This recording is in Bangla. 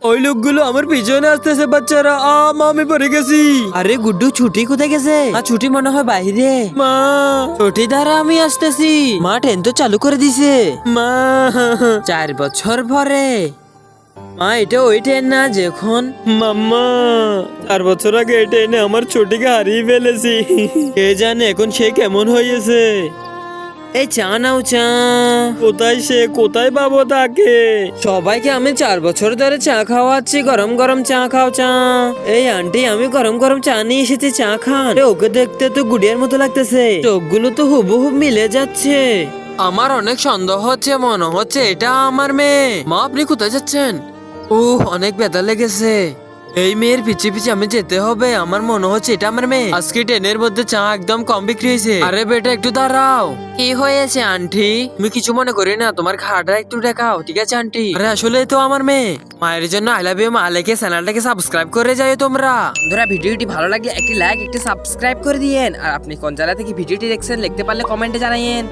ওই লোকগুলো আমার পিছনে আসতেছে বাচ্চারা। মা আমি পড়ে গেছি। আরে গুড্ডু ছুটি কোথায় গেছে? ছুটি মনে হয় বাইরে। মা ছুটি দ্বারা আমি আসতেছি। মা ট্রেন তো চালু করে দিছে। মা 4 বছর পরে। মা এটা ওই ট্রেন না যখন মাম্মা 4 বছর আগে এটা এনে আমার ছোটিকে হারিয়ে ফেলেছি। কে জানে এখন সে কেমন হয়েছে। এই চা নাও চা। কোথায় সে, কোথায় পাবো তাকে? সবাইকে আমি 4 বছর ধরে চা খাওয়াচ্ছি, গরম গরম চা খাও চা। এই আন্টি আমি গরম গরম চা নিয়ে এসেছি, চা খান। ওকে দেখতে তো গুডিয়ার মতো লাগতেছে, চোখগুলো তো হুবহু মিলে যাচ্ছে। আমার অনেক সন্দেহ হচ্ছে, মনে হচ্ছে এটা আমার মেয়ে। মা আপনি কোথায় যাচ্ছেন? অনেক ব্যথা লেগেছে। এই মেয়ের পিছে পিছে আমি যেতে হবে, আমার মনে হচ্ছে এটা আমার মেয়ে। আজকে ট্রেনের মধ্যে চা একদম কম বিক্রি হয়েছে। আরে বেটা একটু দাঁড়াও। কি হয়েছে আন্টি? তুমি কিছু মনে করি না, তোমার খাটা একটু দেখাও, ঠিক আছে আন্টি? আরে আসলে তো আমার মেয়ে। মায়ের জন্য আই লাভ ইউ মা লেখে চ্যানেলটাকে সাবস্ক্রাইব করে যাও তোমরা। বন্ধুরা ভিডিওটি ভালো লাগলে একটি লাইক একটি সাবস্ক্রাইব করে দিয়েন। আর আপনি কোন জেলা থেকে ভিডিওটি দেখছেন লিখতে পারলে কমেন্টে জানাইয়েন।